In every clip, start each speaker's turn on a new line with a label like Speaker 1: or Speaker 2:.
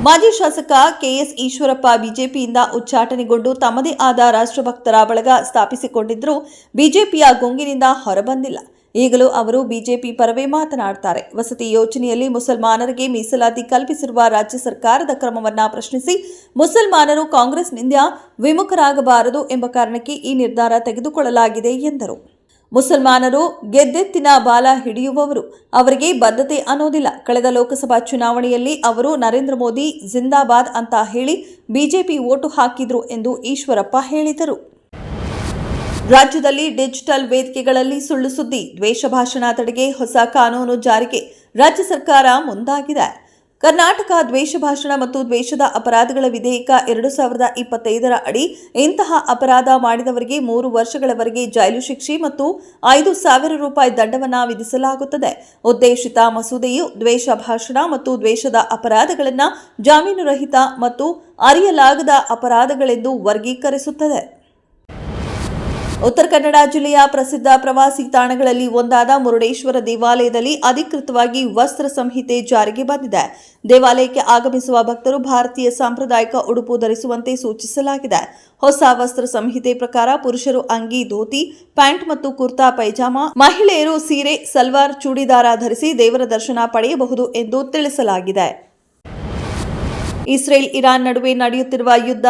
Speaker 1: ಮಾಜಿ ಶಾಸಕ ಕೆಎಸ್ ಈಶ್ವರಪ್ಪ ಬಿಜೆಪಿಯಿಂದ ಉಚ್ಚಾಟನೆಗೊಂಡು ತಮ್ಮದೇ ಆದ ರಾಷ್ಟ್ರಭಕ್ತರ ಬಳಗ ಸ್ಥಾಪಿಸಿಕೊಂಡಿದ್ದರೂ ಬಿಜೆಪಿಯ ಗುಂಗಿನಿಂದ ಹೊರಬಂದಿಲ್ಲ. ಈಗಲೂ ಅವರು ಬಿಜೆಪಿ ಪರವೇ ಮಾತನಾಡುತ್ತಾರೆ. ವಸತಿ ಯೋಜನೆಯಲ್ಲಿ ಮುಸಲ್ಮಾನರಿಗೆ ಮೀಸಲಾತಿ ಕಲ್ಪಿಸಿರುವ ರಾಜ್ಯ ಸರ್ಕಾರದ ಕ್ರಮವನ್ನು ಪ್ರಶ್ನಿಸಿ ಮುಸಲ್ಮಾನರು ಕಾಂಗ್ರೆಸ್ನಿಂದ ವಿಮುಖರಾಗಬಾರದು ಎಂಬ ಕಾರಣಕ್ಕೆ ಈ ನಿರ್ಧಾರ ತೆಗೆದುಕೊಳ್ಳಲಾಗಿದೆ ಎಂದರು. ಮುಸಲ್ಮಾನರು ಗೆದ್ದೆತ್ತಿನ ಬಾಲ ಹಿಡಿಯುವವರು, ಅವರಿಗೆ ಬದ್ಧತೆ ಅನ್ನೋದಿಲ್ಲ. ಕಳೆದ ಲೋಕಸಭಾ ಚುನಾವಣೆಯಲ್ಲಿ ಅವರು ನರೇಂದ್ರ ಮೋದಿ ಜಿಂದಾಬಾದ್ ಅಂತ ಹೇಳಿ ಬಿಜೆಪಿ ವೋಟು ಹಾಕಿದ್ರು ಎಂದು ಈಶ್ವರಪ್ಪ ಹೇಳಿದರು. ರಾಜ್ಯದಲ್ಲಿ ಡಿಜಿಟಲ್ ವೇದಿಕೆಗಳಲ್ಲಿ ಸುಳ್ಳು ಸುದ್ದಿ, ದ್ವೇಷ ಭಾಷಣ ತಡೆಗೆ ಹೊಸ ಕಾನೂನು ಜಾರಿಗೆ ರಾಜ್ಯ ಸರ್ಕಾರ ಮುಂದಾಗಿದೆ. ಕರ್ನಾಟಕ ದ್ವೇಷ ಭಾಷಣ ಮತ್ತು ದ್ವೇಷದ ಅಪರಾಧಗಳ ವಿಧೇಯಕ 2025 ಅಡಿ ಇಂತಹ ಅಪರಾಧ ಮಾಡಿದವರಿಗೆ 3 ವರ್ಷಗಳವರೆಗೆ ಜೈಲು ಶಿಕ್ಷೆ ಮತ್ತು 5,000 ರೂಪಾಯಿ ದಂಡವನ್ನು ವಿಧಿಸಲಾಗುತ್ತದೆ. ಉದ್ದೇಶಿತ ಮಸೂದೆಯು ದ್ವೇಷ ಭಾಷಣ ಮತ್ತು ದ್ವೇಷದ ಅಪರಾಧಗಳನ್ನು ಜಾಮೀನು ರಹಿತ ಮತ್ತು ಅರಿಯಲಾಗದ ಅಪರಾಧಗಳೆಂದು ವರ್ಗೀಕರಿಸುತ್ತದೆ. ಉತ್ತರ ಕನ್ನಡ ಜಿಲ್ಲೆಯ ಪ್ರಸಿದ್ಧ ಪ್ರವಾಸಿ ತಾಣಗಳಲ್ಲಿ ಒಂದಾದ ಮುರುಡೇಶ್ವರ ದೇವಾಲಯದಲ್ಲಿ ಅಧಿಕೃತವಾಗಿ ವಸ್ತ್ರ ಸಂಹಿತೆ ಜಾರಿಗೆ ಬಂದಿದೆ. ದೇವಾಲಯಕ್ಕೆ ಆಗಮಿಸುವ ಭಕ್ತರು ಭಾರತೀಯ ಸಾಂಪ್ರದಾಯಿಕ ಉಡುಪು ಧರಿಸುವಂತೆ ಸೂಚಿಸಲಾಗಿದೆ. ಹೊಸ ವಸ್ತ್ರ ಸಂಹಿತೆ ಪ್ರಕಾರ ಪುರುಷರು ಅಂಗಿ, ಧೋತಿ, ಪ್ಯಾಂಟ್ ಮತ್ತು ಕುರ್ತಾ ಪೈಜಾಮ, ಮಹಿಳೆಯರು ಸೀರೆ, ಸಲ್ವಾರ್, ಚೂಡಿದಾರ ಧರಿಸಿ ದೇವರ ದರ್ಶನ ಪಡೆಯಬಹುದು ಎಂದು ತಿಳಿಸಲಾಗಿದೆ. ಇಸ್ರೇಲ್ ಇರಾನ್ ನಡುವೆ ನಡೆಯುತ್ತಿರುವ ಯುದ್ಧ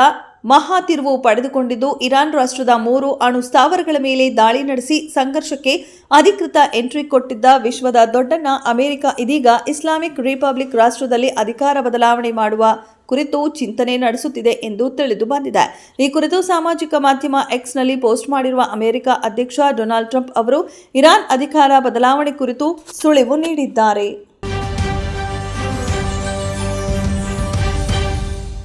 Speaker 1: ಮಹಾ ತಿರುವು ಪಡೆದುಕೊಂಡಿದ್ದು, ಇರಾನ್ ರಾಷ್ಟ್ರದ 3 ಅಣು ಸ್ಥಾವರಗಳ ಮೇಲೆ ದಾಳಿ ನಡೆಸಿ ಸಂಘರ್ಷಕ್ಕೆ ಅಧಿಕೃತ ಎಂಟ್ರಿ ಕೊಟ್ಟಿದ್ದ ವಿಶ್ವದ ದೊಡ್ಡಣ್ಣ ಅಮೆರಿಕ ಇದೀಗ ಇಸ್ಲಾಮಿಕ್ ರಿಪಬ್ಲಿಕ್ ರಾಷ್ಟ್ರದಲ್ಲಿ ಅಧಿಕಾರ ಬದಲಾವಣೆ ಮಾಡುವ ಕುರಿತು ಚಿಂತನೆ ನಡೆಸುತ್ತಿದೆ ಎಂದು ತಿಳಿದು ಬಂದಿದೆ. ಈ ಕುರಿತು ಸಾಮಾಜಿಕ ಮಾಧ್ಯಮ ಎಕ್ಸ್ನಲ್ಲಿ ಪೋಸ್ಟ್ ಮಾಡಿರುವ ಅಮೆರಿಕ ಅಧ್ಯಕ್ಷ ಡೊನಾಲ್ಡ್ ಟ್ರಂಪ್ ಅವರು ಇರಾನ್ ಅಧಿಕಾರ ಬದಲಾವಣೆ ಕುರಿತು ಸುಳಿವು ನೀಡಿದ್ದಾರೆ.